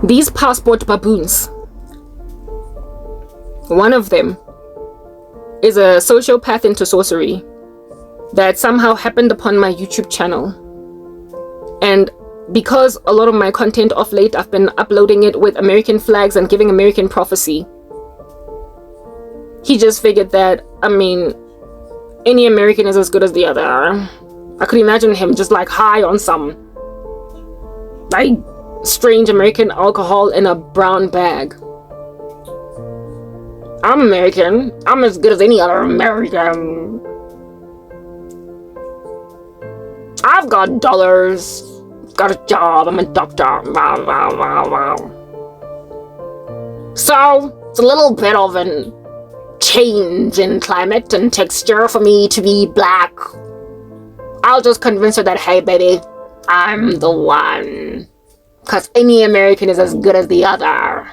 These passport baboons, one of them is a sociopath into sorcery that somehow happened upon my YouTube channel. And because a lot of my content of late, I've been uploading it with American flags and giving American prophecy, he just figured that, I mean, any American is as good as the other. I could imagine him just like high on some like strange American alcohol in a brown bag. I'm American. I'm as good as any other American. I've got dollars. Got a job. I'm a doctor. Wow, wow, wow, wow. So, it's a little bit of an change in climate and texture for me to be black. I'll just convince her that, hey, baby, I'm the one. Because any American is as good as the other.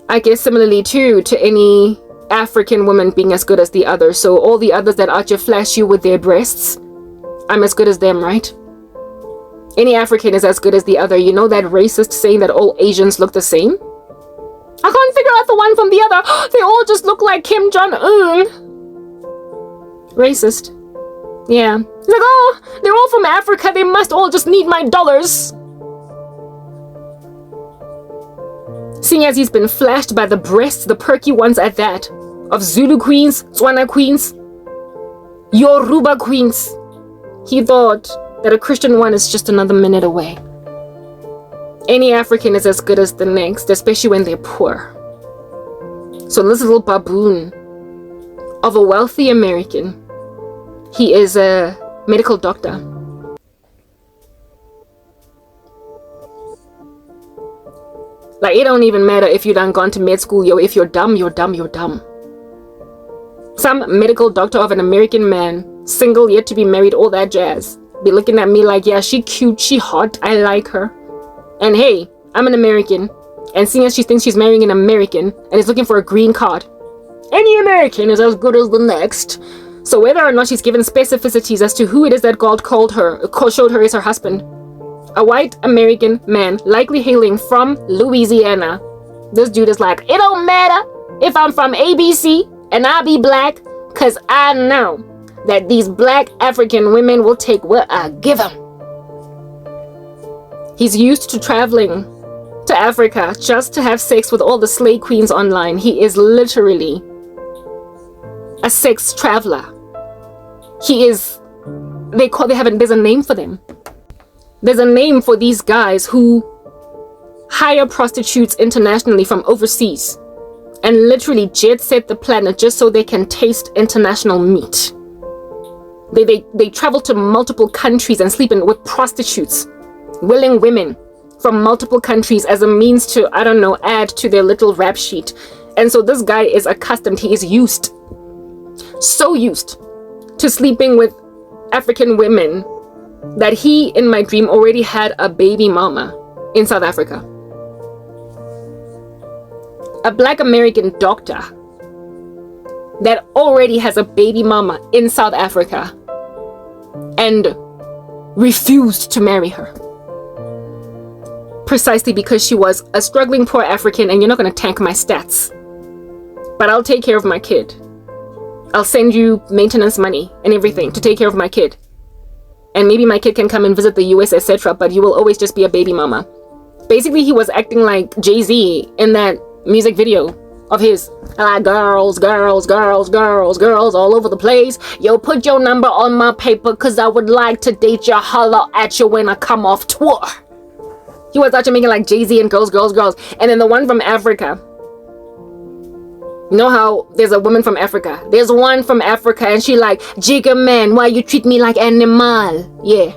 I guess similarly too to any African woman being as good as the other. So all the others that out here flash you with their breasts, I'm as good as them, right? Any African is as good as the other. You know that racist saying that all Asians look the same? I can't figure out the one from the other. They all just look like Kim Jong-un. Racist. Yeah. It's like, oh, they're all from Africa. They must all just need my dollars. Seeing as he's been flashed by the breasts, the perky ones at that, of Zulu queens, Tswana queens, Yoruba queens, he thought that a Christian one is just another minute away. Any African is as good as the next, especially when they're poor. So this little baboon of a wealthy American, he is a medical doctor. Like, it don't even matter if you done gone to med school, yo. If you're dumb, you're dumb, you're dumb. Some medical doctor of an American man, single, yet to be married, all that jazz, be looking at me like, yeah, she cute, she hot, I like her. And hey, I'm an American, and seeing as she thinks she's marrying an American and is looking for a green card, any American is as good as the next. So whether or not she's given specificities as to who it is that God showed her is her husband, a white American man, likely hailing from Louisiana, this dude is like, it don't matter if I'm from ABC and I be black, cause I know that these black African women will take what I give them. He's used to traveling to Africa just to have sex with all the slave queens online. He is literally a sex traveler. He is, there's a name for them. There's a name for these guys who hire prostitutes internationally from overseas and literally jet set the planet just so they can taste international meat. They travel to multiple countries and sleep with prostitutes, willing women from multiple countries as a means to, I don't know, add to their little rap sheet. And so this guy is accustomed, he is used, so used to sleeping with African women that he, in my dream, already had a baby mama in South Africa. A black American doctor that already has a baby mama in South Africa and refused to marry her. Precisely because she was a struggling poor African, and you're not going to tank my stats. But I'll take care of my kid. I'll send you maintenance money and everything to take care of my kid. And maybe my kid can come and visit the US, etc. But you will always just be a baby mama. Basically, he was acting like Jay-Z in that music video of his. Like, girls, girls, girls, girls, girls all over the place. Yo, put your number on my paper, cause I would like to date you, holler at you when I come off tour. He was actually making like Jay-Z and girls, girls, girls. And then the one from Africa. You know how there's a woman from Africa? There's one from Africa and she like, Jigga man, why you treat me like animal? Yeah.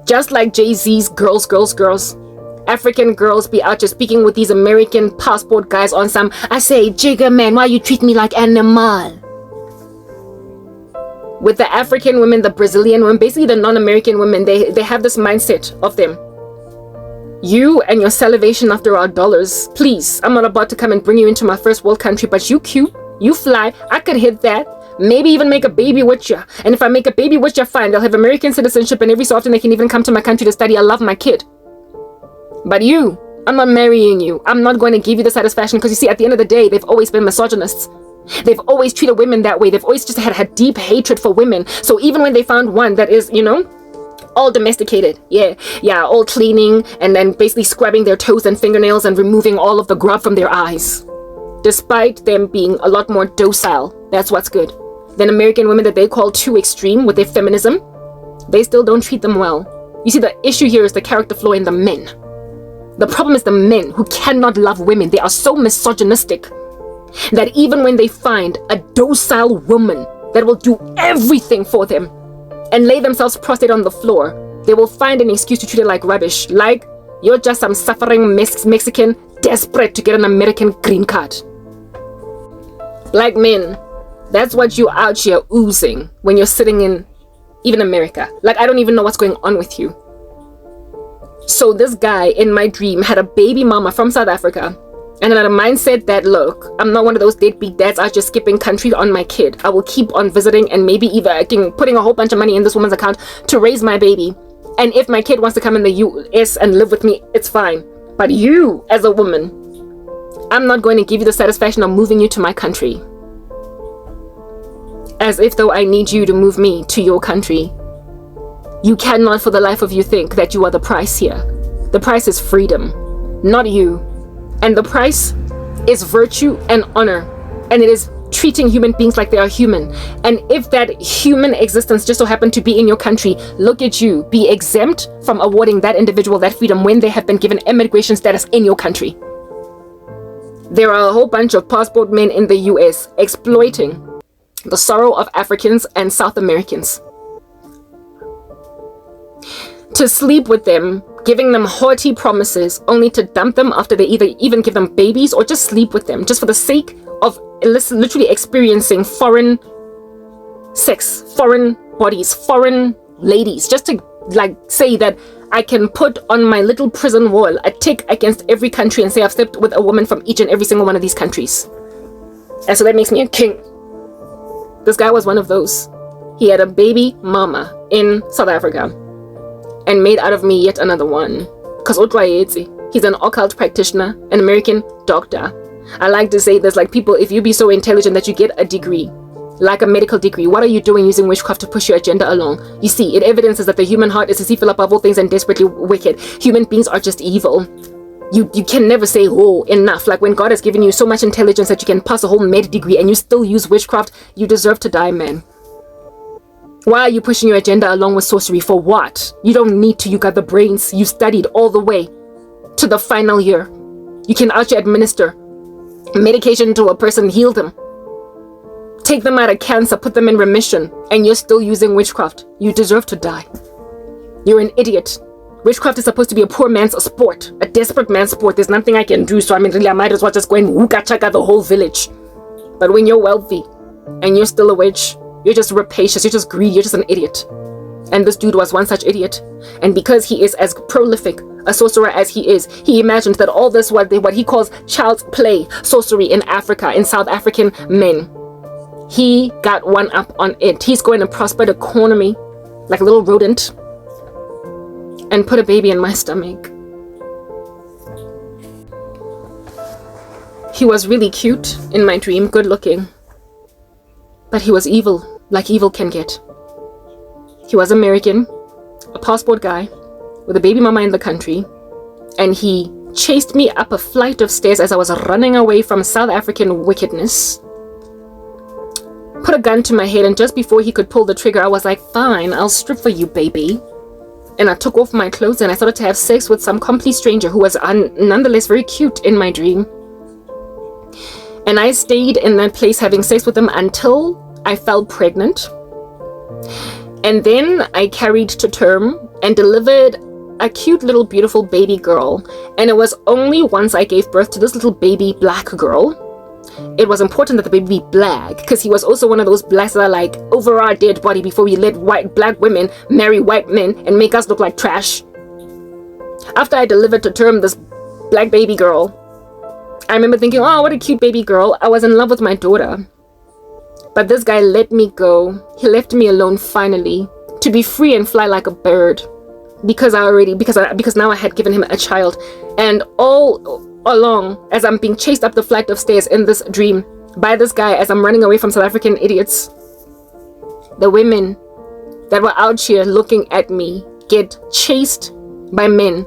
Just like Jay-Z's girls, girls, girls. African girls be out just speaking with these American passport guys on some, I say, Jigga man, why you treat me like animal? With the African women, the Brazilian women, basically the non-American women, they have this mindset of them. You and your salivation after our dollars. Please, I'm not about to come and bring you into my first world country, but you cute, you fly, I could hit that. Maybe even make a baby with you. And if I make a baby with you, fine, they'll have American citizenship, and every so often they can even come to my country to study. I love my kid. But you, I'm not marrying you. I'm not going to give you the satisfaction, because you see, at the end of the day, they've always been misogynists. They've always treated women that way. They've always just had deep hatred for women. So even when they found one that is, all domesticated, all cleaning and then basically scrubbing their toes and fingernails and removing all of the grub from their eyes, despite them being a lot more docile, that's what's good, than American women that they call too extreme with their feminism, they still don't treat them well. You see, the issue here is the character flaw in the men. The problem is the men who cannot love women. They are so misogynistic that even when they find a docile woman that will do everything for them and lay themselves prostrate on the floor, they will find an excuse to treat it like rubbish, like you're just some suffering Mexican desperate to get an American green card. Black men, that's what you're out here oozing when you're sitting in even America. Like, I don't even know what's going on with you. So this guy in my dream had a baby mama from South Africa, and had a mindset that, look, I'm not one of those deadbeat dads out just skipping country on my kid. I will keep on visiting and maybe even putting a whole bunch of money in this woman's account to raise my baby. And if my kid wants to come in the US and live with me, it's fine. But you, as a woman, I'm not going to give you the satisfaction of moving you to my country. As if though I need you to move me to your country. You cannot for the life of you think that you are the price here. The price is freedom, not you. And the price is virtue and honor. And it is treating human beings like they are human. And if that human existence just so happened to be in your country, look at you, be exempt from awarding that individual that freedom when they have been given immigration status in your country. There are a whole bunch of passport men in the US exploiting the sorrow of Africans and South Americans. To sleep with them, giving them haughty promises, only to dump them after they either even give them babies or just sleep with them, just for the sake of literally experiencing foreign sex, foreign bodies, foreign ladies, just to say that I can put on my little prison wall a tick against every country and say I've slept with a woman from each and every single one of these countries. And so that makes me a king. This guy was one of those. He had a baby mama in South Africa and made out of me yet another one. Because he's an occult practitioner, an American doctor. I like to say this, like, people, if you be so intelligent that you get a degree, like a medical degree, what are you doing using witchcraft to push your agenda along? You see, it evidences that the human heart is deceitful above all things and desperately wicked. Human beings are just evil. You can never say, oh, enough. Like, when God has given you so much intelligence that you can pass a whole med degree and you still use witchcraft, you deserve to die, man. Why are you pushing your agenda along with sorcery? For what? You don't need to. You got the brains. You studied all the way to the final year. You can actually administer medication to a person, heal them, take them out of cancer, put them in remission, and you're still using witchcraft. You deserve to die. You're an idiot. Witchcraft is supposed to be a poor man's sport, a desperate man's sport. There's nothing I can do, so really I might as well just go and wooka chaka the whole village. But when you're wealthy and you're still a witch, you're just rapacious, you're just greedy, you're just an idiot. And this dude was one such idiot. And because he is as prolific a sorcerer as he is, he imagined that all this, what he calls child's play sorcery in Africa, in South African men, he got one up on it. He's going to prosper the economy like a little rodent and put a baby in my stomach. He was really cute in my dream, good looking, but he was evil, like evil can get. He was American, a passport guy with a baby mama in the country, and he chased me up a flight of stairs as I was running away from South African wickedness, put a gun to my head, and just before he could pull the trigger, I was like, fine, I'll strip for you, baby. And I took off my clothes and I started to have sex with some complete stranger who was nonetheless very cute in my dream. And I stayed in that place having sex with him until I fell pregnant. And then I carried to term and delivered a cute little beautiful baby girl. And it was only once I gave birth to this little baby black girl, it was important that the baby be black, because he was also one of those blacks that are like, over our dead body before we let black women marry white men and make us look like trash. After I delivered to term this black baby girl, I remember thinking, oh, what a cute baby girl. I was in love with my daughter. But this guy let me go. He left me alone finally, to be free and fly like a bird. because now I had given him a child. And all along, as I'm being chased up the flight of stairs in this dream by this guy, as I'm running away from South African idiots, the women that were out here looking at me get chased by men.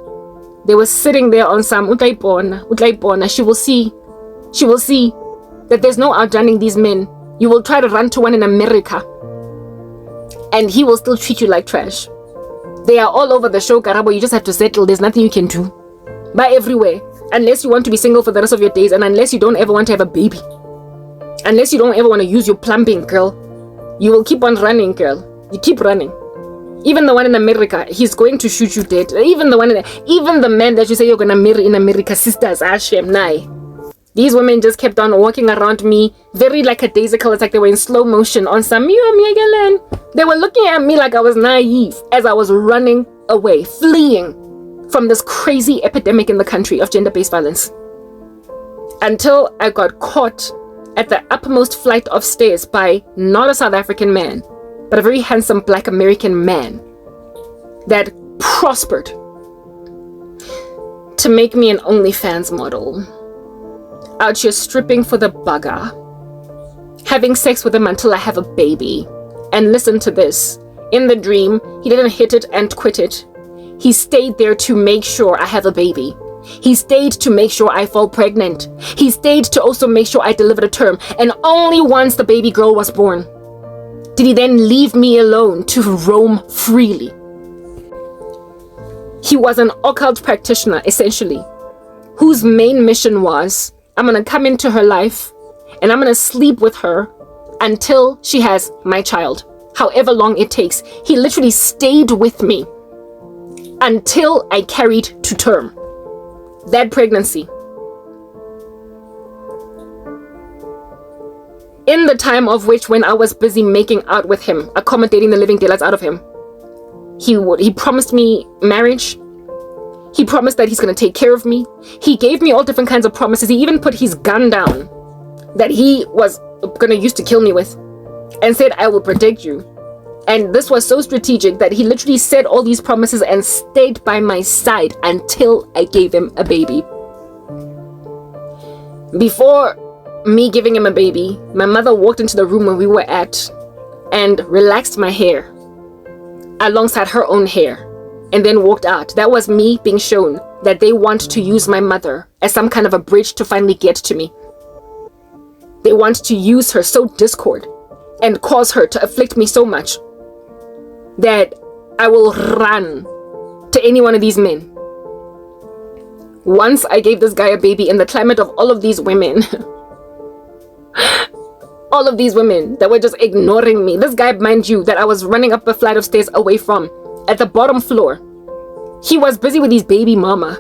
They were sitting there on some utlaipona. She will see that there's no outrunning these men. You will try to run to one in America, and he will still treat you like trash. They are all over the show, Karabo. You just have to settle. There's nothing you can do. By everywhere. Unless you want to be single for the rest of your days, and unless you don't ever want to have a baby. Unless you don't ever want to use your plumbing, girl. You will keep on running, girl. You keep running. Even the one in America, he's going to shoot you dead. Even the men that you say you're gonna marry in America, sisters, Hashem, nai. These women just kept on walking around me, very like a daisical. It's like they were in slow motion on some. They were looking at me like I was naive as I was running away, fleeing from this crazy epidemic in the country of gender-based violence. Until I got caught at the uppermost flight of stairs by not a South African man, but a very handsome Black American man that prospered to make me an OnlyFans model. Out here stripping for the bugger, having sex with him until I have a baby. And listen to this. In the dream, he didn't hit it and quit it. He stayed there to make sure I have a baby. He stayed to make sure I fall pregnant. He stayed to also make sure I delivered a term. And only once the baby girl was born did he then leave me alone to roam freely. He was an occult practitioner, essentially, whose main mission was, I'm going to come into her life and I'm going to sleep with her until she has my child, however long it takes. He literally stayed with me until I carried to term that pregnancy. In the time of which, when I was busy making out with him, accommodating the living daylights out of him, he promised me marriage. He promised that he's going to take care of me. He gave me all different kinds of promises. He even put his gun down that he was going to use to kill me with and said, I will protect you. And this was so strategic that he literally said all these promises and stayed by my side until I gave him a baby. Before me giving him a baby, my mother walked into the room where we were at and relaxed my hair alongside her own hair and then walked out. That was me being shown that they want to use my mother as some kind of a bridge to finally get to me. They want to use her, sow discord, and cause her to afflict me so much that I will run to any one of these men. Once I gave this guy a baby in the climate of all of these women, all of these women that were just ignoring me. This guy, mind you, that I was running up a flight of stairs away from, at the bottom floor, he was busy with his baby mama,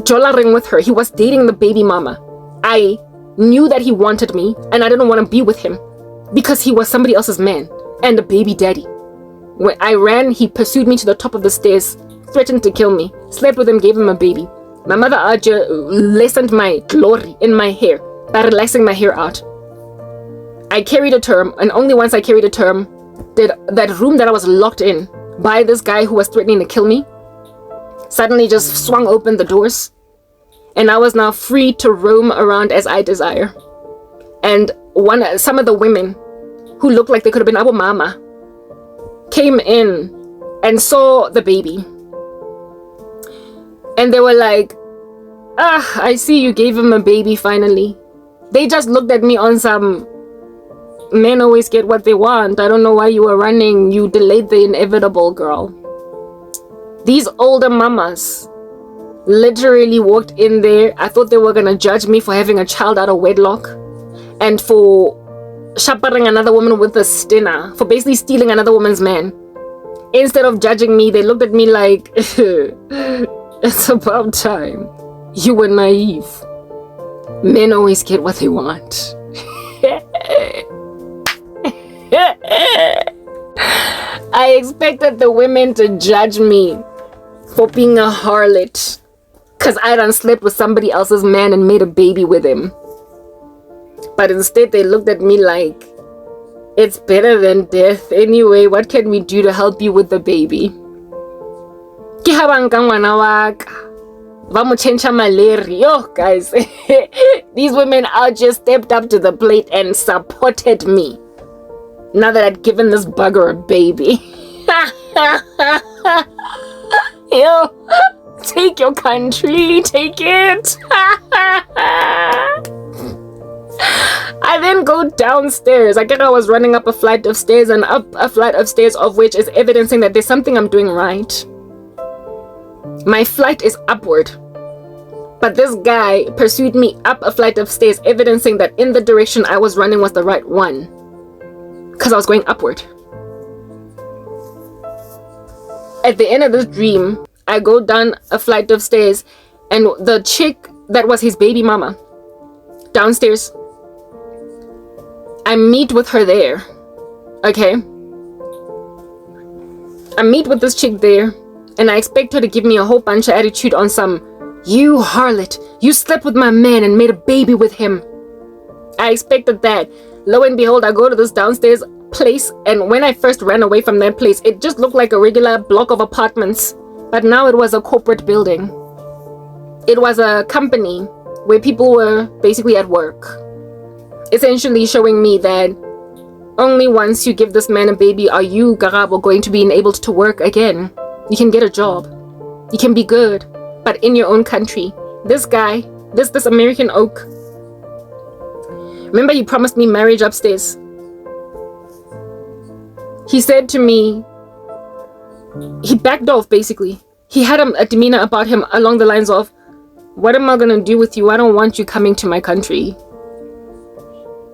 jollering with her. He was dating the baby mama. I knew that he wanted me, and I didn't want to be with him because he was somebody else's man and a baby daddy. When I ran, he pursued me to the top of the stairs, threatened to kill me, slept with him, gave him a baby. My mother lessened my glory in my hair by relaxing my hair out. I carried a term, and only once I carried a term did that room that I was locked in by this guy who was threatening to kill me suddenly just swung open the doors, and I was now free to roam around as I desire. And some of the women who looked like they could have been Abu Mama came in and saw the baby, and they were like, I see you gave him a baby finally. They just looked at me on some, men always get what they want. I don't know why you were running. You delayed the inevitable, girl. These older mamas literally walked in there. I thought they were going to judge me for having a child out of wedlock and for chaperoning another woman with a stinner, for basically stealing another woman's man. Instead of judging me, they looked at me like, it's about time. You were naive. Men always get what they want. I expected the women to judge me for being a harlot because I done slept with somebody else's man and made a baby with him. But instead they looked at me like, it's better than death. Anyway, what can we do to help you with the baby? Ke ha ba nka ngwana wa ka ba mo chencha maleri. Yo guys, these women out just stepped up to the plate and supported me now that I'd given this bugger a baby. Yo, take your country, take it. I then go downstairs. I get I was running up a flight of stairs, and up a flight of stairs of which is evidencing that there's something I'm doing right. My flight is upward, but this guy pursued me up a flight of stairs, evidencing that in the direction I was running was the right one, because I was going upward. At the end of this dream, I go down a flight of stairs, and the chick that was his baby mama downstairs, I meet with her there. Okay, I meet with this chick there, and I expect her to give me a whole bunch of attitude on some, you harlot, you slept with my man and made a baby with him. I expected that. Lo and behold, I go to this downstairs place, and when I first ran away from that place, it just looked like a regular block of apartments, but now it was a corporate building. It was a company where people were basically at work, essentially showing me that only once you give this man a baby are you, Karabo, going to be enabled to work again. You can get a job, you can be good, but in your own country. This guy, this American oak, remember he promised me marriage upstairs. He said to me, he backed off basically. He had a demeanor about him along the lines of, what am I gonna do with you? I don't want you coming to my country.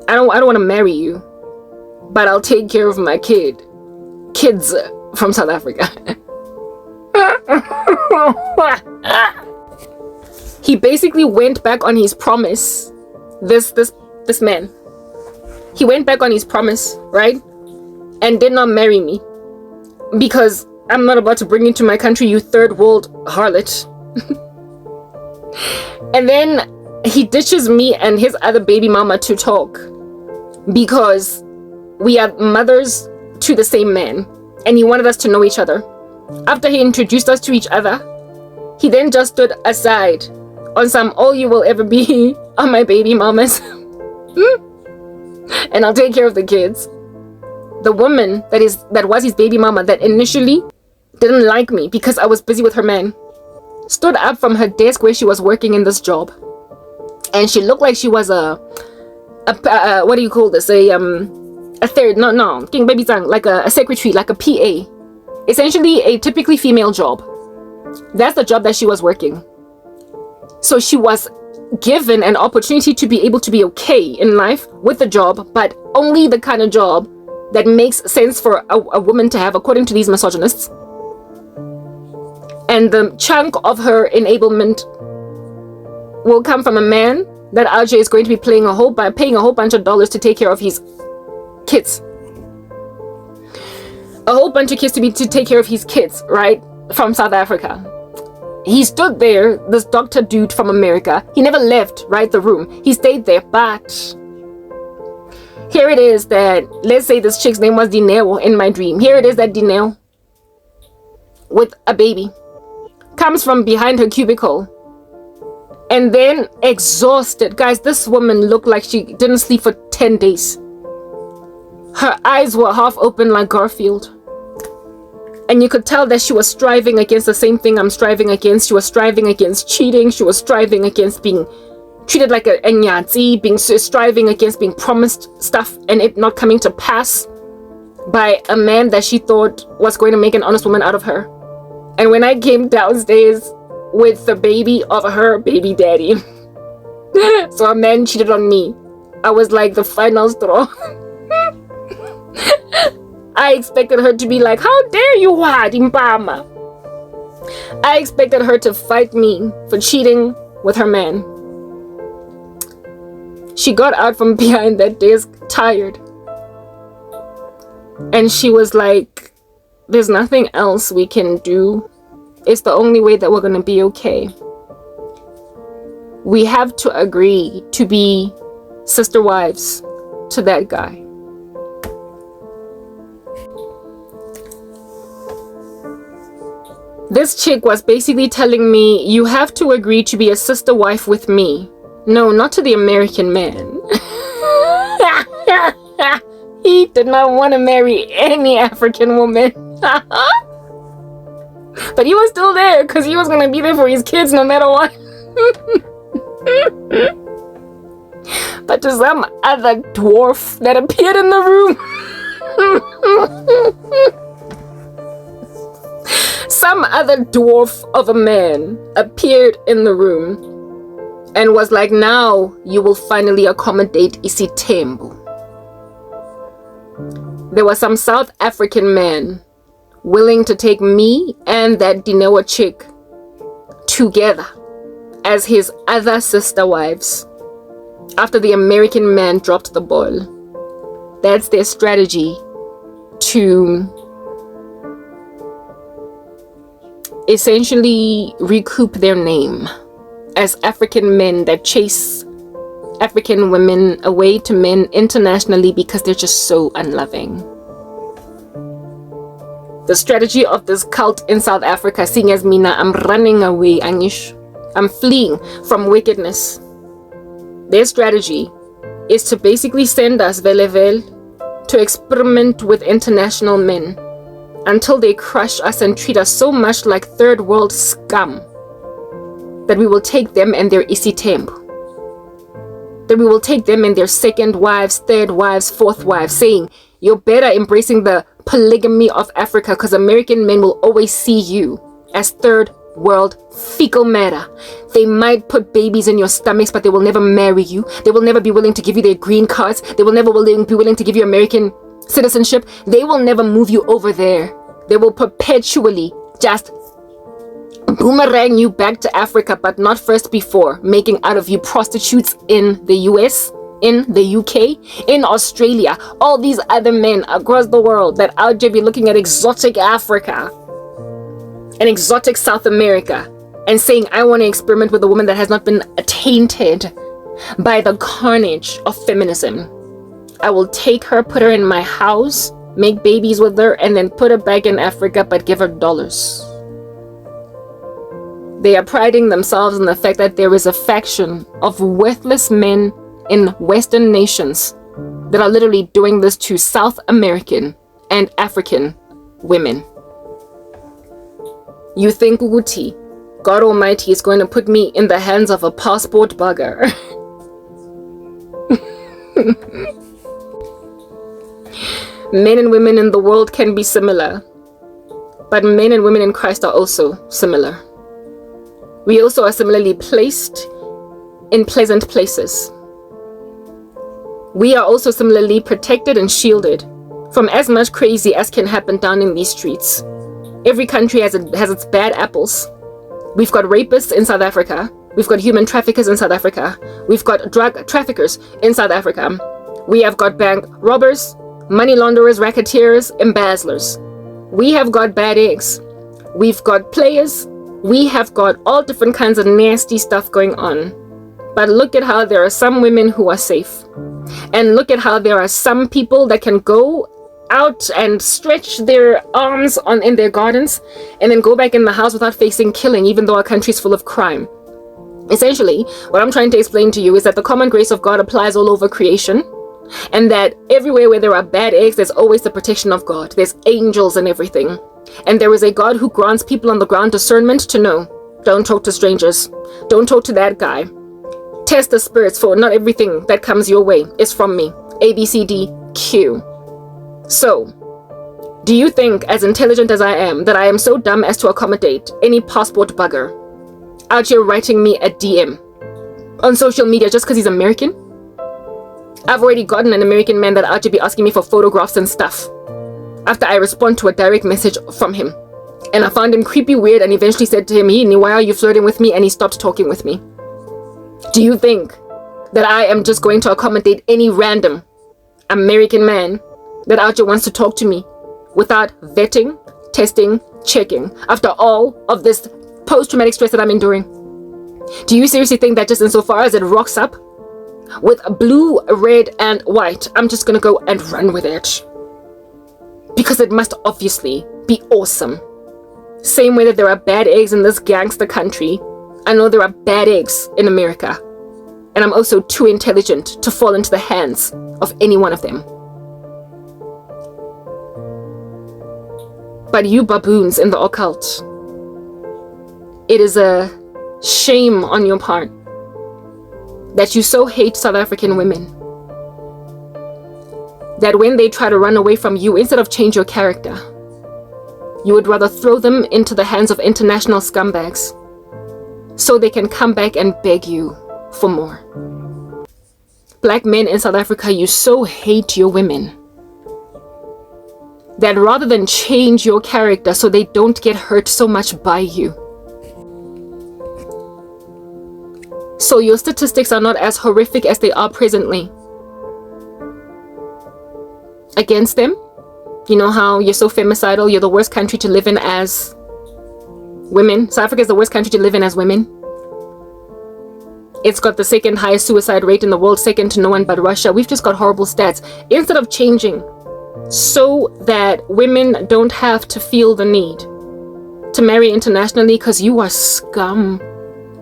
I don't want to marry you, but I'll take care of my kids from South Africa. He basically went back on his promise. This man, he went back on his promise, right? And did not marry me because I'm not about to bring you to my country, you third world harlot. And then he ditches me and his other baby mama to talk because we are mothers to the same man, and he wanted us to know each other. After he introduced us to each other, he then just stood aside on some, all you will ever be are my baby mamas. And I'll take care of the kids. The woman that was his baby mama that initially didn't like me because I was busy with her man, stood up from her desk where she was working in this job, and she looked like she was a what do you call this, a third, no king baby sang, like a secretary, like a PA, essentially a typically female job. That's the job that she was working. So she was given an opportunity to be able to be okay in life with the job, but only the kind of job that makes sense for a woman to have, according to these misogynists. And the chunk of her enablement will come from a man that RJ is going to be paying a whole bunch of dollars to take care of his kids. A whole bunch of kids to take care of his kids, right? From South Africa. He stood there, this doctor dude from America. He never left, right, the room. He stayed there, but here it is that, let's say this chick's name was Dineo in my dream. Here it is that Dineo, with a baby, comes from behind her cubicle. And then exhausted. Guys, this woman looked like she didn't sleep for 10 days. Her eyes were half open like Garfield. And you could tell that she was striving against the same thing I'm striving against. She was striving against cheating. She was striving against being treated like a nyatsi, striving against being promised stuff and it not coming to pass by a man that she thought was going to make an honest woman out of her. And when I came downstairs with the baby of her baby daddy, so a man cheated on me, I was like the final straw. I expected her to be like, how dare you, Wadimpama? I expected her to fight me for cheating with her man. She got out from behind that desk tired. And she was like, there's nothing else we can do. It's the only way that we're going to be okay. We have to agree to be sister wives to that guy. This chick was basically telling me, you have to agree to be a sister wife with me. No, not to the American man. He did not want to marry any African woman. But he was still there because he was going to be there for his kids no matter what. But to some other dwarf that appeared in the room. Some other dwarf of a man appeared in the room and was like, now you will finally accommodate Isitembu. There was some South African man willing to take me and that Dinewa chick together as his other sister wives after the American man dropped the ball. That's their strategy to essentially recoup their name as African men that chase African women away to men internationally because they're just so unloving. The strategy of this cult in South Africa, seeing as Mina, I'm running away, Anish. I'm fleeing from wickedness. Their strategy is to basically send us Velevel to experiment with international men until they crush us and treat us so much like third world scum that we will take them and their Isitembu. That we will take them and their second wives, third wives, fourth wives, saying, you're better embracing the polygamy of Africa because American men will always see you as third world fecal matter. They might put babies in your stomachs, but they will never marry you. They will never be willing to give you their green cards. They will never be willing to give you American citizenship. They will never move you over there. They will perpetually just boomerang you back to Africa, but not first before making out of you prostitutes in the US, in the UK, in Australia, all these other men across the world that out there be looking at exotic Africa and exotic South America and saying, I want to experiment with a woman that has not been tainted by the carnage of feminism. I will take her, put her in my house, make babies with her, and then put her back in Africa, but give her dollars. They are priding themselves in the fact that there is a faction of worthless men in Western nations that are literally doing this to South American and African women. You think Uguti, God Almighty, is going to put me in the hands of a passport bugger? Men and women in the world can be similar, but men and women in Christ are also similar. We also are similarly placed in pleasant places. We are also similarly protected and shielded from as much crazy as can happen down in these streets. Every country has its bad apples. We've got rapists in South Africa. We've got human traffickers in South Africa. We've got drug traffickers in South Africa. We have got bank robbers, money launderers, racketeers, embezzlers. We have got bad eggs. We've got players. We have got all different kinds of nasty stuff going on. But look at how there are some women who are safe. And look at how there are some people that can go out and stretch their arms in their gardens and then go back in the house without facing killing, even though our country is full of crime. Essentially, what I'm trying to explain to you is that the common grace of God applies all over creation, and that everywhere where there are bad eggs, there's always the protection of God. There's angels and everything. And there is a God who grants people on the ground discernment to know, don't talk to strangers. Don't talk to that guy. Test the spirits, for not everything that comes your way is from me. A, B, C, D, Q. So, do you think, as intelligent as I am, that I am so dumb as to accommodate any passport bugger out here writing me a DM on social media just because he's American? I've already gotten an American man that out here be asking me for photographs and stuff after I respond to a direct message from him. And I found him creepy weird and eventually said to him, Yini, why are you flirting with me? And he stopped talking with me. Do you think that I am just going to accommodate any random American man that out here wants to talk to me without vetting, testing, checking after all of this post-traumatic stress that I'm enduring? Do you seriously think that just insofar as it rocks up with blue, red, and white, I'm just gonna go and run with it? Because it must obviously be awesome. Same way that there are bad eggs in this gangster country, I know there are bad eggs in America. And I'm also too intelligent to fall into the hands of any one of them. But you baboons in the occult, it is a shame on your part that you so hate South African women that when they try to run away from you, instead of change your character, you would rather throw them into the hands of international scumbags so they can come back and beg you for more. Black men in South Africa, you so hate your women that rather than change your character so they don't get hurt so much by you, so your statistics are not as horrific as they are presently against them. You know how you're so femicidal, you're the worst country to live in as women. South Africa is the worst country to live in as women. It's got the second highest suicide rate in the world, second to no one but Russia. We've just got horrible stats. Instead of changing so that women don't have to feel the need to marry internationally because you are scum,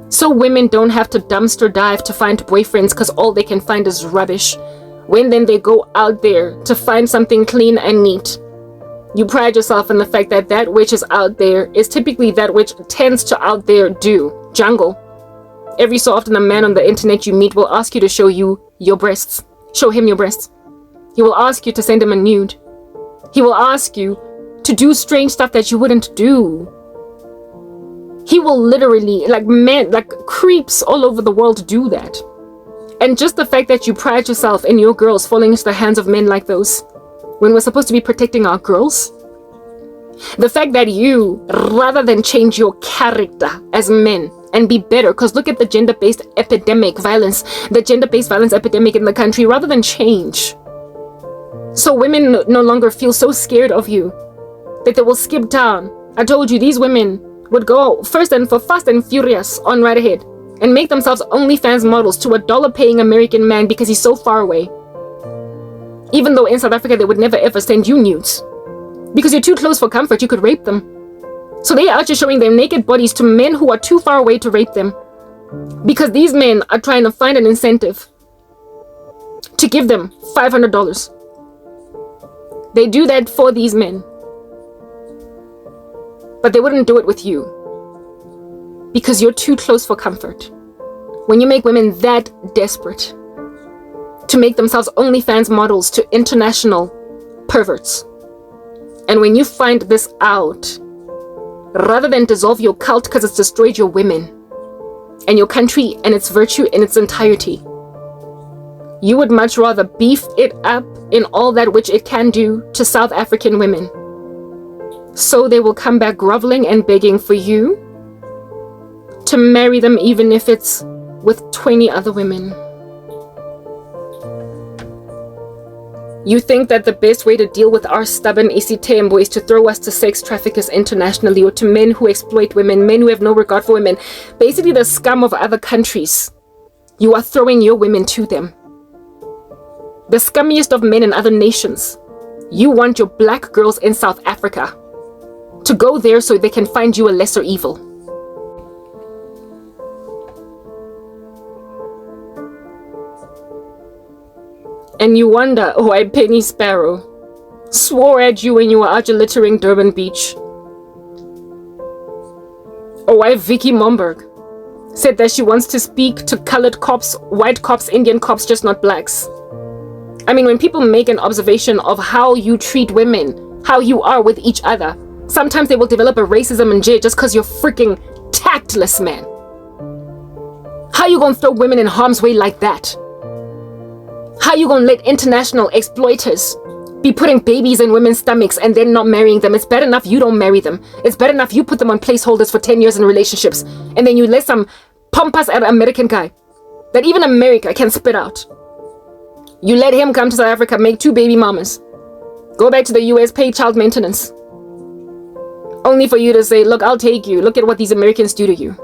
so women don't have to dumpster dive to find boyfriends because all they can find is rubbish, when then they go out there to find something clean and neat, you pride yourself in the fact that that which is out there is typically that which tends to out there do jungle. Every so often a man on the internet you meet will ask you to show you your breasts. Show him your breasts. He will ask you to send him a nude. He will ask you to do strange stuff that you wouldn't do. He will literally, like creeps all over the world do that. And just the fact that you pride yourself in your girls falling into the hands of men like those, when we're supposed to be protecting our girls. The fact that you, rather than change your character as men and be better, because look at the gender-based violence epidemic in the country, rather than change, so women no longer feel so scared of you that they will skip town. I told you these women would go fast and furious on right ahead and make themselves OnlyFans models to a dollar-paying American man because he's so far away. Even though in South Africa they would never ever send you nudes. Because you're too close for comfort, you could rape them. So they are out here showing their naked bodies to men who are too far away to rape them. Because these men are trying to find an incentive to give them $500. They do that for these men. But they wouldn't do it with you. Because you're too close for comfort. When you make women that desperate to make themselves OnlyFans models to international perverts, and when you find this out, rather than dissolve your cult because it's destroyed your women and your country and its virtue in its entirety, you would much rather beef it up in all that which it can do to South African women, so they will come back groveling and begging for you to marry them, even if it's with 20 other women. You think that the best way to deal with our stubborn isitembo is to throw us to sex traffickers internationally, or to men who exploit women, men who have no regard for women, basically the scum of other countries. You are throwing your women to them. The scummiest of men in other nations. You want your black girls in South Africa to go there so they can find you a lesser evil. And you wonder why Penny Sparrow swore at you when you were out littering Durban Beach. Or why Vicky Momberg said that she wants to speak to colored cops, white cops, Indian cops, just not blacks. I mean, when people make an observation of how you treat women, how you are with each other, sometimes they will develop a racism in jail just because you're freaking tactless, man. How you gonna throw women in harm's way like that? How you gonna let international exploiters be putting babies in women's stomachs and then not marrying them? It's bad enough you don't marry them. It's bad enough you put them on placeholders for 10 years in relationships, and then you let some pompous American guy that even America can spit out. You let him come to South Africa, make 2 baby mamas, go back to the US, pay child maintenance, only for you to say, look, I'll take you. Look at what these Americans do to you.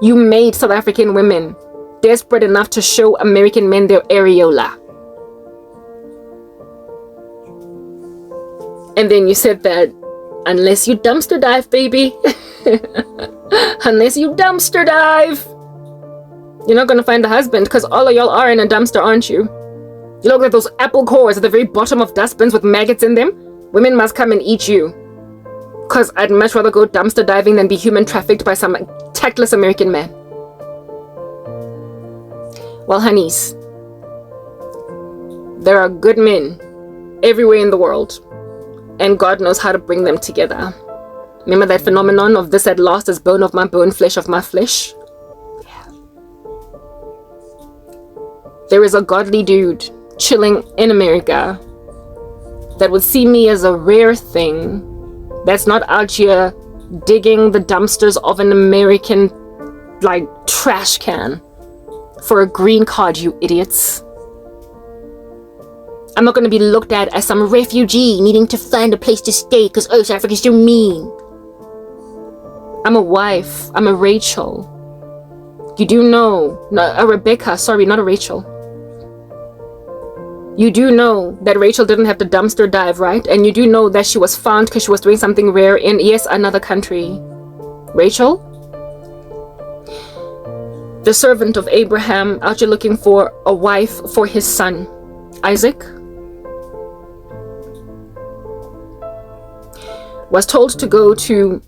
You made South African women desperate enough to show American men their areola. And then you said that Unless you dumpster dive, baby. Unless you dumpster dive. You're not gonna find a husband, because all of y'all are in a dumpster, aren't you? You look like those apple cores at the very bottom of dustbins with maggots in them. Women must come and eat you. Because I'd much rather go dumpster diving than be human trafficked by some tactless American man. Well, honeys, there are good men everywhere in the world, and God knows how to bring them together. Remember that phenomenon of this at last is bone of my bone, flesh of my flesh? Yeah. There is a godly dude chilling in America that would see me as a rare thing, that's not out here digging the dumpsters of an American, like, trash can for a green card, you idiots. I'm not going to be looked at as some refugee needing to find a place to stay because South Africa's so mean. I'm a wife. I'm a Rachel. You do know, a Rebecca, sorry, not a Rachel. You do know that Rachel didn't have to dumpster dive, right? And you do know that she was found because she was doing something rare in, yes, another country. Rachel? The servant of Abraham, out here looking for a wife for his son, Isaac, was told to go to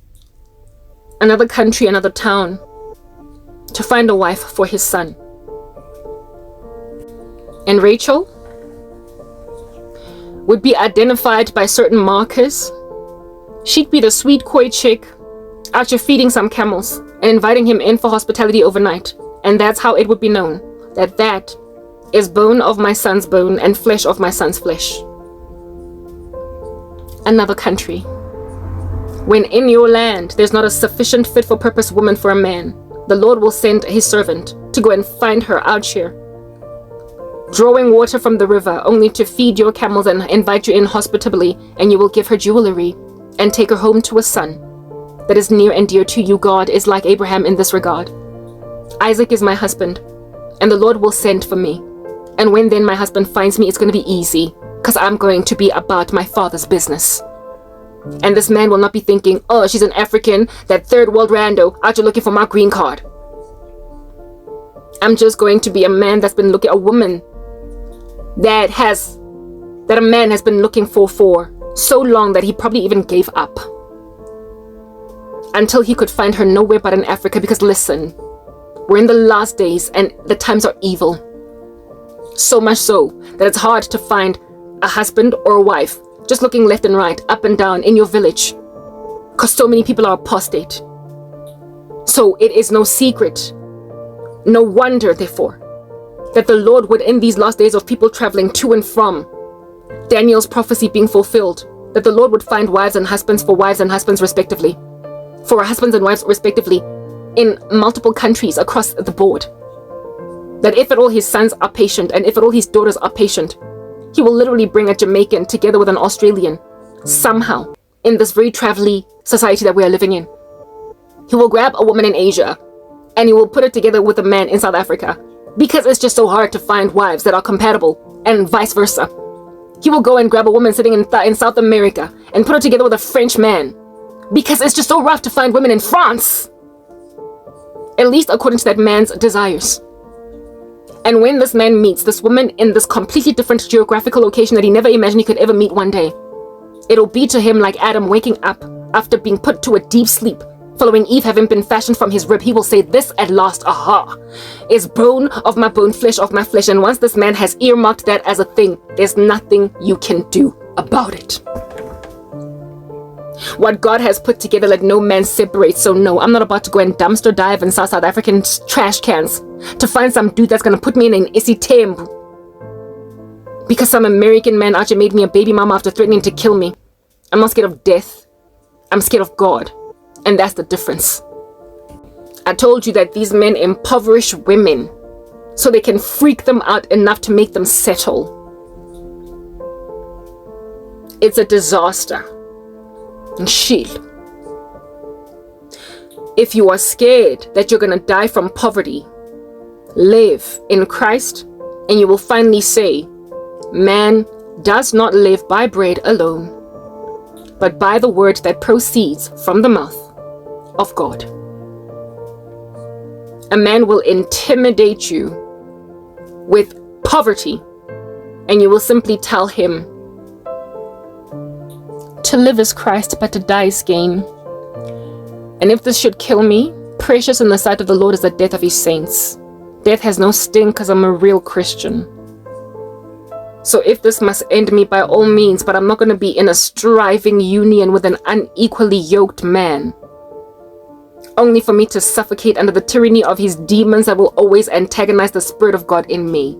another country, another town, to find a wife for his son. And Rachel would be identified by certain markers. She'd be the sweet coy chick out here feeding some camels and inviting him in for hospitality overnight. And that's how it would be known that that is bone of my son's bone and flesh of my son's flesh. Another country. When in your land there's not a sufficient fit for purpose woman for a man, the Lord will send his servant to go and find her out here, drawing water from the river, only to feed your camels and invite you in hospitably, and you will give her jewelry and take her home to a son that is near and dear to you. God is like Abraham in this regard. Isaac is my husband, and the Lord will send for me. And when then my husband finds me, it's going to be easy, because I'm going to be about my father's business. And this man will not be thinking, oh, she's an African, that third world rando, out here looking for my green card. I'm just going to be a man that's been looking, a woman that a man has been looking for so long that he probably even gave up. Until he could find her nowhere but in Africa, because listen, we're in the last days and the times are evil. So much so that it's hard to find a husband or a wife just looking left and right, up and down in your village, because so many people are apostate. So it is no secret, no wonder, therefore, that the Lord would, in these last days of people traveling to and from, Daniel's prophecy being fulfilled, that the Lord would find wives and husbands for wives and husbands respectively, for husbands and wives respectively, in multiple countries across the board. That if at all his sons are patient, and if at all his daughters are patient, he will literally bring a Jamaican together with an Australian, somehow, in this very travel-y society that we are living in. He will grab a woman in Asia, and he will put her together with a man in South Africa, because it's just so hard to find wives that are compatible, and vice versa. He will go and grab a woman sitting in South America, and put her together with a French man, because it's just so rough to find women in France. At least according to that man's desires. And when this man meets this woman in this completely different geographical location that he never imagined he could ever meet one day, it'll be to him like Adam waking up after being put to a deep sleep, following Eve having been fashioned from his rib. He will say, this at last, aha, is bone of my bone, flesh of my flesh. And once this man has earmarked that as a thing, there's nothing you can do about it. What God has put together, let no man separate. So no, I'm not about to go and dumpster dive in South African trash cans to find some dude that's gonna put me in an isitembu because some American man actually made me a baby mama after threatening to kill me. I'm not scared of death. I'm scared of God. And that's the difference. I told you that these men impoverish women so they can freak them out enough to make them settle. It's a disaster. Shit. If you are scared that you're gonna die from poverty, live in Christ and you will finally say, man does not live by bread alone, but by the word that proceeds from the mouth of God. A man will intimidate you with poverty, and you will simply tell him, to live is Christ, but to die is gain. And if this should kill me, precious in the sight of the Lord is the death of his saints. Death has no sting because I'm a real Christian. So if this must end me, by all means, but I'm not going to be in a striving union with an unequally yoked man, only for me to suffocate under the tyranny of his demons that will always antagonize the Spirit of God in me.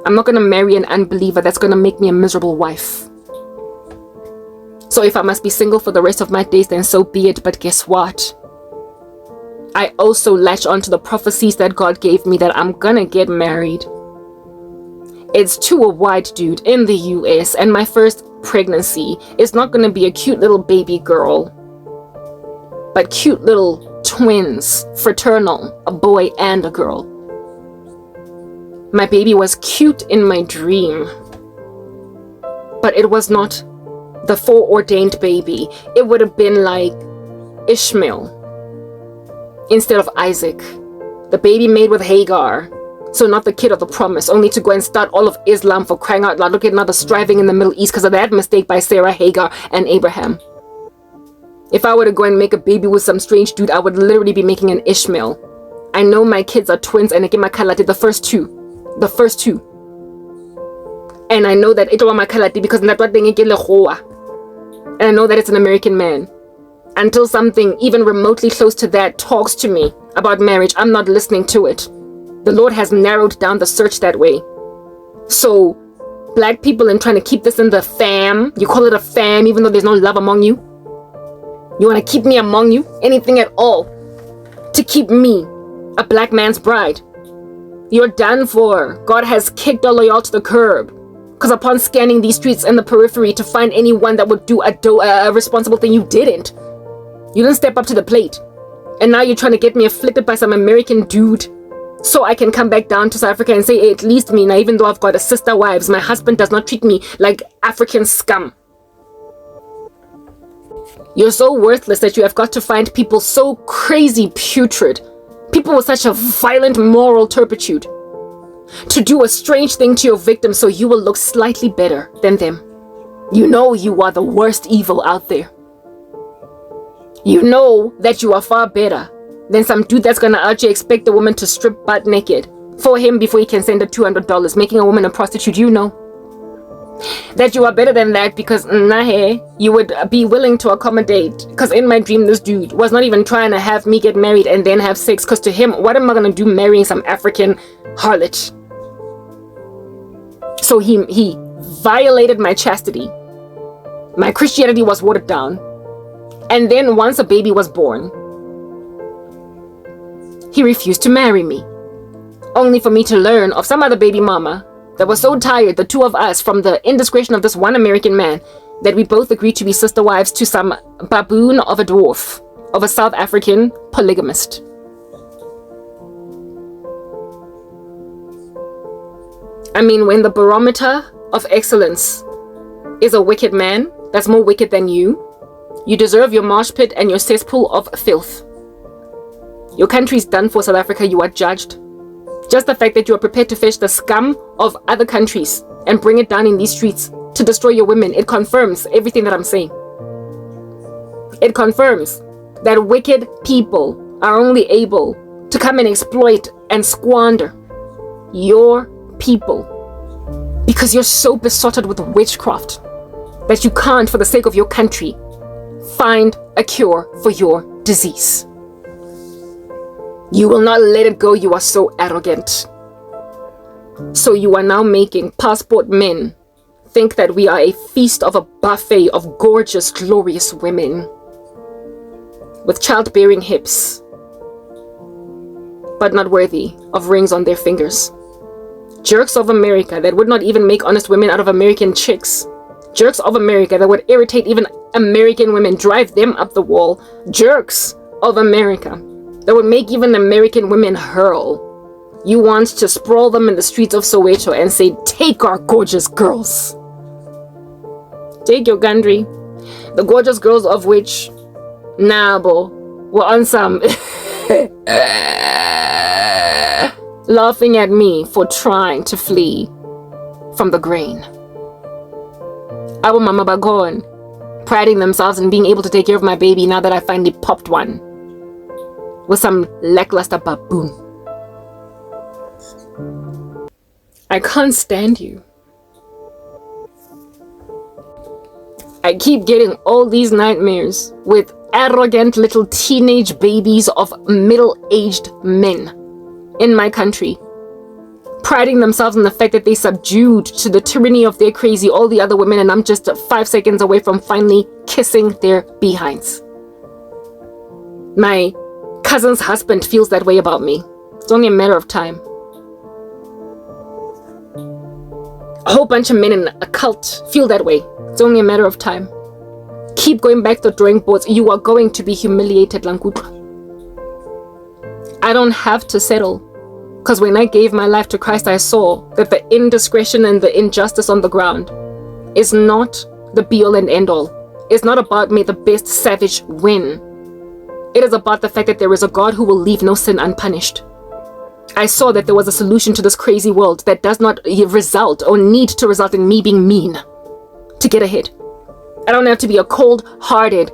I'm not going to marry an unbeliever that's going to make me a miserable wife. So if I must be single for the rest of my days, then so be it. But guess what? I also latch onto the prophecies that God gave me that I'm going to get married. It's to a white dude in the US, and my first pregnancy is not going to be a cute little baby girl, but cute little twins, fraternal, a boy and a girl. My baby was cute in my dream, but it was not the foreordained baby. It would have been like Ishmael instead of Isaac, the baby made with Hagar. So not the kid of the promise, only to go and start all of Islam, for crying out loud. Look at another striving in the Middle East because of that mistake by Sarah, Hagar, and Abraham. If I were to go and make a baby with some strange dude, I would literally be making an Ishmael. I know my kids are twins, and I Kalati, the first two. And I know that ito wa Makalati because and I know that it's an American man. Until something even remotely close to that talks to me about marriage, I'm not listening to it. The Lord has narrowed down the search that way. So, black people, in trying to keep this in the fam, you call it a fam even though there's no love among you? You want to keep me among you? Anything at all to keep me a black man's bride? You're done for. God has kicked all of y'all to the curb. Because upon scanning these streets in the periphery to find anyone that would do a responsible thing, you didn't. You didn't step up to the plate. And now you're trying to get me afflicted by some American dude so I can come back down to South Africa and say, hey, at least me, now even though I've got a sister wives, my husband does not treat me like African scum. You're so worthless that you have got to find people so crazy putrid, people with such a violent moral turpitude, to do a strange thing to your victim so you will look slightly better than them. You know you are the worst evil out there. You know that you are far better than some dude that's gonna actually expect the woman to strip butt naked for him before he can send her $200, making a woman a prostitute. You know that you are better than that because you would be willing to accommodate. Because in my dream, this dude was not even trying to have me get married and then have sex. Because to him, what am I gonna do marrying some African harlot? So he violated my chastity. My Christianity was watered down. And then once a baby was born, he refused to marry me, only for me to learn of some other baby mama that was so tired, the two of us, from the indiscretion of this one American man, that we both agreed to be sister wives to some baboon of a dwarf, of a South African polygamist. I mean, when the barometer of excellence is a wicked man that's more wicked than you deserve your marsh pit and your cesspool of filth. Your country's done for, South Africa. You are judged. Just the fact that you are prepared to fetch the scum of other countries and bring it down in these streets to destroy your women, it confirms everything that I'm saying. It confirms that wicked people are only able to come and exploit and squander your people because you're so besotted with witchcraft that you can't, for the sake of your country, find a cure for your disease. You will not let it go. You are so arrogant. So you are now making passport men think that we are a feast of a buffet of gorgeous, glorious women with childbearing hips, but not worthy of rings on their fingers. Jerks of America that would not even make honest women out of American chicks. Jerks of America that would irritate even American women, drive them up the wall. Jerks of America that would make even American women hurl. You want to sprawl them in the streets of Soweto and say, take our gorgeous girls. Take your gundry. The gorgeous girls of which Nabo were on some laughing at me for trying to flee from the grain. Our mama bagon, priding themselves in being able to take care of my baby now that I finally popped one with some lackluster baboon. I can't stand you. I keep getting all these nightmares with arrogant little teenage babies of middle-aged men in my country, priding themselves in the fact that they subdued to the tyranny of their crazy all the other women, and I'm just 5 seconds away from finally kissing their behinds. My cousin's husband feels that way about me. It's only a matter of time. A whole bunch of men in a cult feel that way. It's only a matter of time. Keep going back to the drawing boards. You are going to be humiliated, Lankutwa. I don't have to settle. Because when I gave my life to Christ, I saw that the indiscretion and the injustice on the ground is not the be-all and end-all. It's not about may the best savage win. It is about the fact that there is a God who will leave no sin unpunished. I saw that there was a solution to this crazy world that does not result or need to result in me being mean to get ahead. I don't have to be a cold-hearted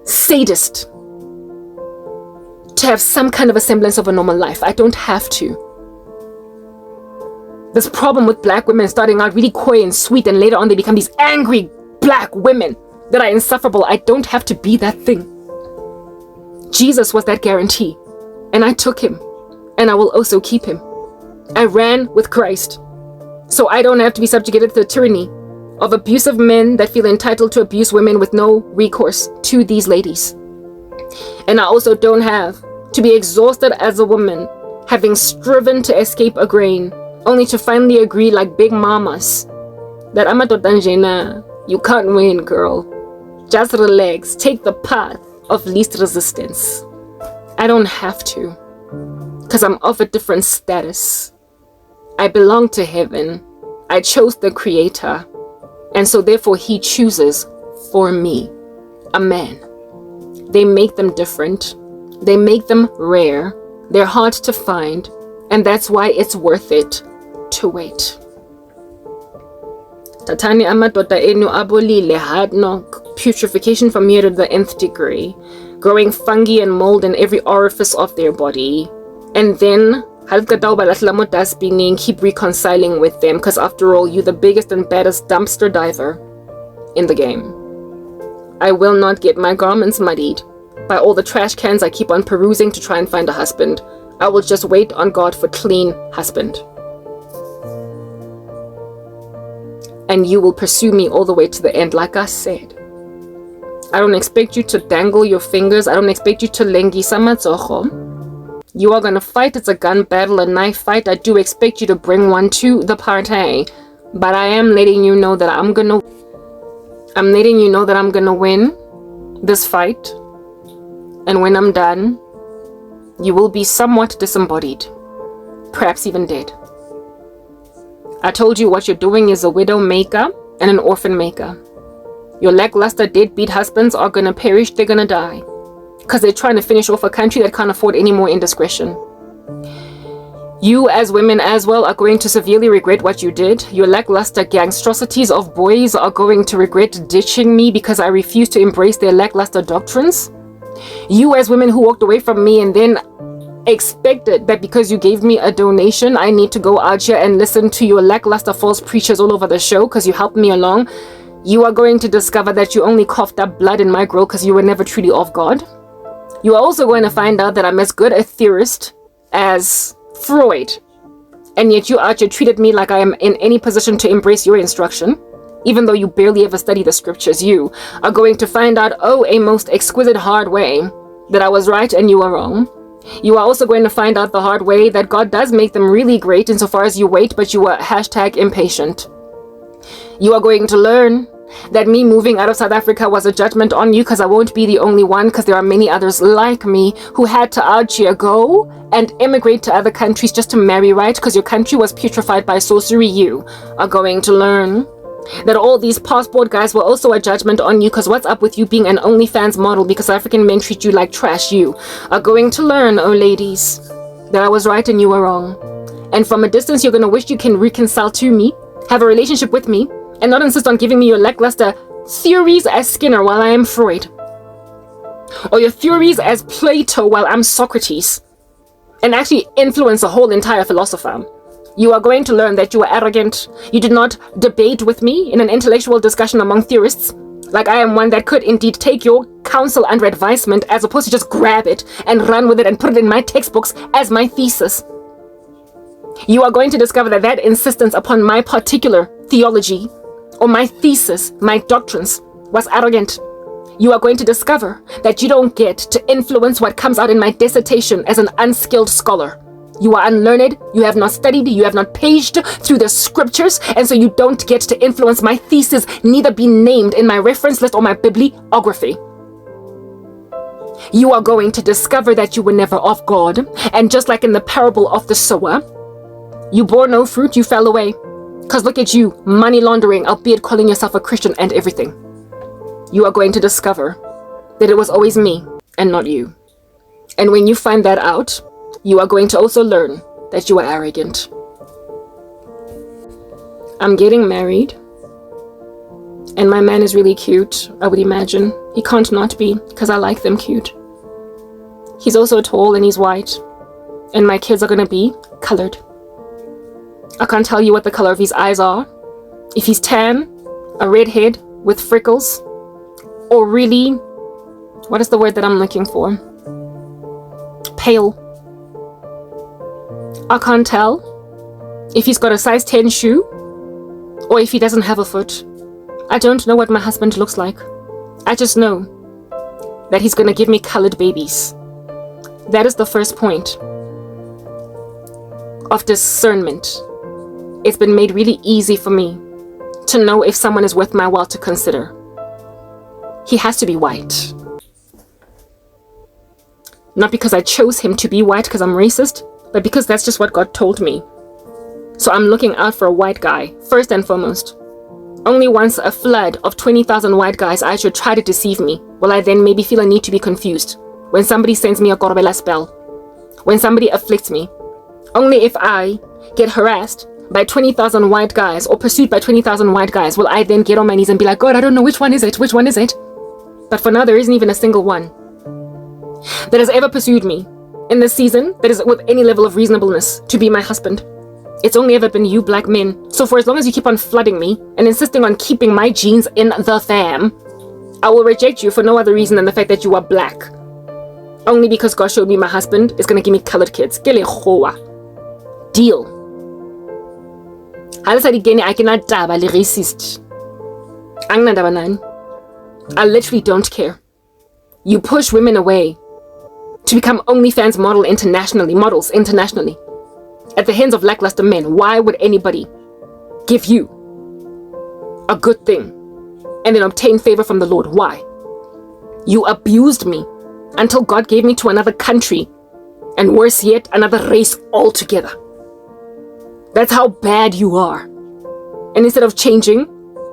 sadist to have some kind of a semblance of a normal life. I don't have to. This problem with black women starting out really coy and sweet, and later on they become these angry black women that are insufferable. I don't have to be that thing. Jesus was that guarantee, and I took him, and I will also keep him. I ran with Christ, so I don't have to be subjugated to the tyranny of abusive men that feel entitled to abuse women with no recourse to these ladies. And I also don't have to be exhausted as a woman, having striven to escape a grain, only to finally agree like big mamas that Amadodanjena, you can't win, girl. Just relax, take the path of least resistance. I don't have to, because I'm of a different status. I belong to heaven. I chose the Creator, and so therefore he chooses for me a man. They make them different. They make them rare. They're hard to find, and that's why it's worth it to wait. Tatani amadoda enu abolile hard knock, putrefaction from here to the nth degree, growing fungi and mold in every orifice of their body, and then keep reconciling with them, because after all, you're the biggest and baddest dumpster diver in the game. I will not get my garments muddied by all the trash cans I keep on perusing to try and find a husband. I will just wait on God for clean husband. And you will pursue me all the way to the end, like I said. I don't expect you to dangle your fingers. I don't expect you to lengi samatsoho. You are gonna fight. It's a gun battle, a knife fight. I do expect you to bring one to the party. But I am letting you know that I'm gonna win this fight. And when I'm done, you will be somewhat disembodied, perhaps even dead. I told you what you're doing is a widow maker and an orphan maker. Your lackluster deadbeat husbands are gonna perish, they're gonna die, because they're trying to finish off a country that can't afford any more indiscretion. You as women as well are going to severely regret what you did. Your lackluster gangstrosities of boys are going to regret ditching me because I refuse to embrace their lackluster doctrines. You as women who walked away from me and then expected that because you gave me a donation, I need to go out here and listen to your lackluster false preachers all over the show because you helped me along. You are going to discover that you only coughed up blood in my grill because you were never truly of God. You are also going to find out that I'm as good a theorist as Freud, and yet you out here treated me like I am in any position to embrace your instruction, even though you barely ever study the scriptures. You are going to find out, oh, a most exquisite hard way, that I was right and you were wrong. You are also going to find out the hard way that God does make them really great insofar as you wait, but you are #impatient. You are going to learn that me moving out of South Africa was a judgment on you, because I won't be the only one, because there are many others like me who had to out here go and immigrate to other countries just to marry right, because your country was putrefied by sorcery. You are going to learn that all these passport guys were also a judgment on you, because what's up with you being an OnlyFans model because African men treat you like trash? You are going to learn, oh ladies, that I was right and you were wrong. And from a distance, you're going to wish you can reconcile to me, have a relationship with me, and not insist on giving me your lackluster theories as Skinner while I am Freud. Or your theories as Plato while I'm Socrates. And actually influence a whole entire philosopher. You are going to learn that you are arrogant. You did not debate with me in an intellectual discussion among theorists. Like I am one that could indeed take your counsel under advisement as opposed to just grab it and run with it and put it in my textbooks as my thesis. You are going to discover that that insistence upon my particular theology or my thesis, my doctrines, was arrogant. You are going to discover that you don't get to influence what comes out in my dissertation as an unskilled scholar. You are unlearned, you have not studied, you have not paged through the scriptures, and so you don't get to influence my thesis, neither be named in my reference list or my bibliography. You are going to discover that you were never of God, and just like in the parable of the sower, you bore no fruit, you fell away. Because look at you, money laundering, albeit calling yourself a Christian and everything. You are going to discover that it was always me and not you. And when you find that out, you are going to also learn that you are arrogant. I'm getting married, and my man is really cute, I would imagine. He can't not be, because I like them cute. He's also tall and he's white, and my kids are going to be colored. I can't tell you what the color of his eyes are. If he's tan, a redhead with freckles, or really, what is the word that I'm looking for? Pale. I can't tell if he's got a size 10 shoe or if he doesn't have a foot. I don't know what my husband looks like. I just know that he's gonna give me colored babies. That is the first point of discernment. It's been made really easy for me to know if someone is worth my while to consider. He has to be white. Not because I chose him to be white because I'm racist, but because that's just what God told me. So I'm looking out for a white guy, first and foremost. Only once a flood of 20,000 white guys I should try to deceive me, will I then maybe feel a need to be confused. When somebody sends me a Korobela spell. When somebody afflicts me. Only if I get harassed by 20,000 white guys or pursued by 20,000 white guys will I then get on my knees and be like, God, I don't know, which one is it? Which one is it? But for now, there isn't even a single one that has ever pursued me in this season that is with any level of reasonableness to be my husband. It's only ever been you black men. So for as long as you keep on flooding me and insisting on keeping my genes in the fam, I will reject you for no other reason than the fact that you are black. Only because God showed me my husband is going to give me colored kids. Deal. I cannot racist. I literally don't care. You push women away to become OnlyFans models internationally, at the hands of lackluster men. Why would anybody give you a good thing and then obtain favor from the Lord? Why? You abused me until God gave me to another country, and worse yet, another race altogether. That's how bad you are. And instead of changing,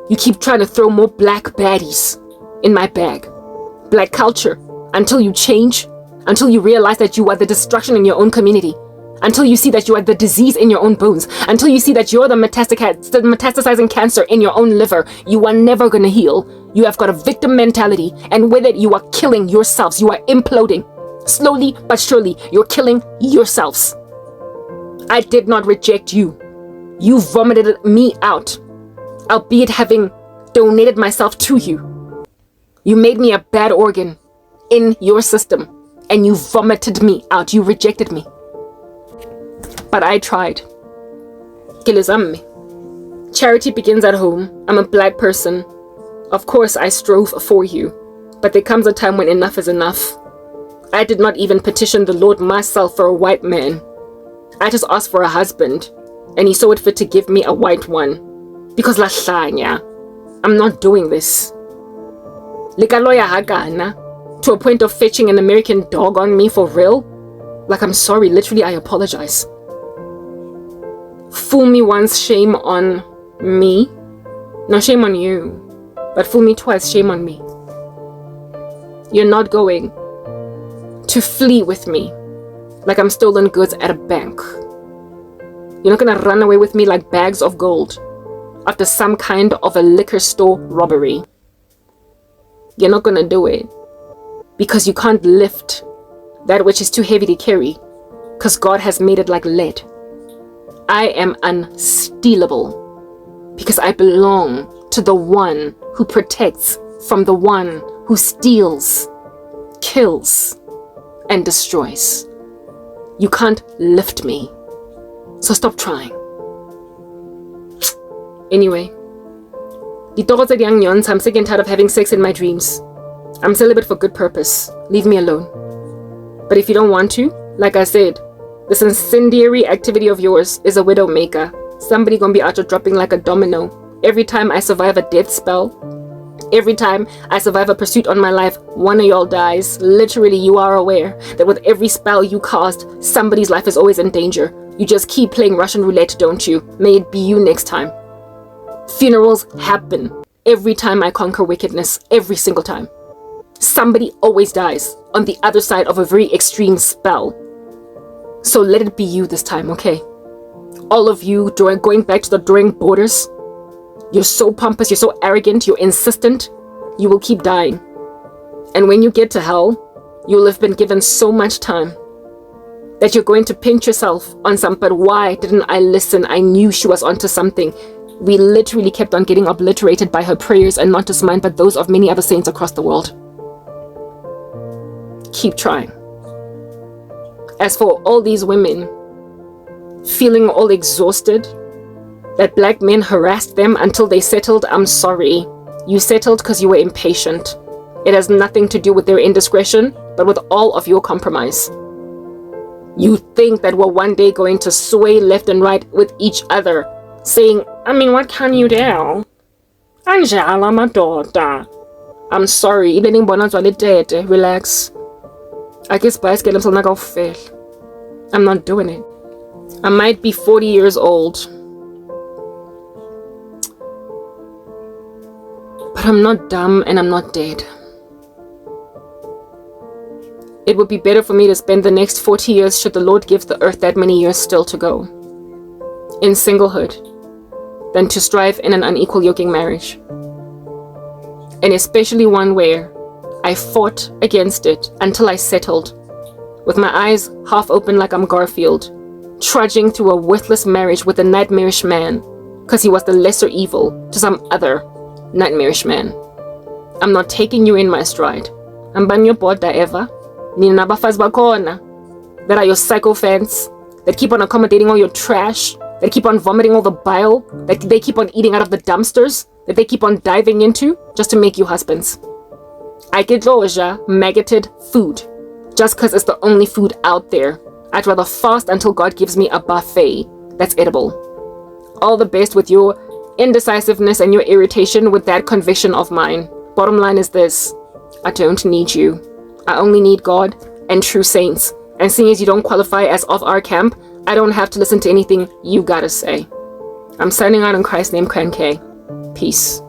you keep trying to throw more black baddies in my bag. Black culture, until you change, until you realize that you are the destruction in your own community, until you see that you are the disease in your own bones, until you see that you're the metastasizing cancer in your own liver. You are never going to heal. You have got a victim mentality, and with it, you are killing yourselves. You are imploding. Slowly but surely, you're killing yourselves. I did not reject you. You vomited me out, albeit having donated myself to you. You made me a bad organ in your system, and you vomited me out. You rejected me. But I tried. Charity begins at home. I'm a black person. Of course, I strove for you. But there comes a time when enough is enough. I did not even petition the Lord myself for a white man. I just asked for a husband, and he saw it fit to give me a white one. Because lahlanya, I'm not doing this. To a point of fetching an American dog on me for real? Like, I'm sorry, literally, I apologize. Fool me once, shame on me. Now shame on you. But fool me twice, shame on me. You're not going to flee with me like I'm stolen goods at a bank. You're not gonna run away with me like bags of gold after some kind of a liquor store robbery. You're not gonna do it because you can't lift that which is too heavy to carry because God has made it like lead. I am unstealable because I belong to the one who protects from the one who steals, kills, and destroys. You can't lift me, so stop trying. Anyway, I'm sick and tired of having sex in my dreams. I'm celibate for good purpose. Leave me alone. But if you don't want to, like I said, this incendiary activity of yours is a widow maker. Somebody gonna be out here dropping like a domino. Every time I survive a death spell, every time I survive a pursuit on my life, one of y'all dies. Literally, you are aware that with every spell you cast, somebody's life is always in danger. You just keep playing Russian roulette, don't you? May it be you next time. Funerals happen every time I conquer wickedness, every single time. Somebody always dies on the other side of a very extreme spell. So let it be you this time, okay? All of you going back to the drawing borders. You're so pompous, you're so arrogant, you're insistent. You will keep dying. And when you get to hell, you'll have been given so much time that you're going to pinch yourself on some, but why didn't I listen? I knew she was onto something. We literally kept on getting obliterated by her prayers, and not just mine, but those of many other saints across the world. Keep trying. As for all these women feeling all exhausted, that black men harassed them until they settled, I'm sorry. You settled because you were impatient. It has nothing to do with their indiscretion, but with all of your compromise. You think that we're one day going to sway left and right with each other, saying, I mean, what can you do? Anjala, my daughter. I'm sorry. Relax. I guess I'm not doing it. I might be 40 years old, but I'm not dumb and I'm not dead. It would be better for me to spend the next 40 years, should the Lord give the earth that many years still to go, in singlehood, than to strive in an unequal yoking marriage. And especially one where I fought against it until I settled, with my eyes half open like I'm Garfield, trudging through a worthless marriage with a nightmarish man, because he was the lesser evil to some other nightmarish man. I'm not taking you in my stride. I'm ban your border ever. Nina bafazi bakhona that are your psychophants, that keep on accommodating all your trash, that keep on vomiting all the bile, that they keep on eating out of the dumpsters, that they keep on diving into just to make you husbands. I get loja maggoted food just because it's the only food out there. I'd rather fast until God gives me a buffet that's edible. All the best with your indecisiveness and your irritation with that conviction of mine. Bottom line is this: I don't need you. I only need God and true saints. And seeing as you don't qualify as of our camp, I don't have to listen to anything you gotta say. I'm signing out in Christ's name, Cran K. Peace.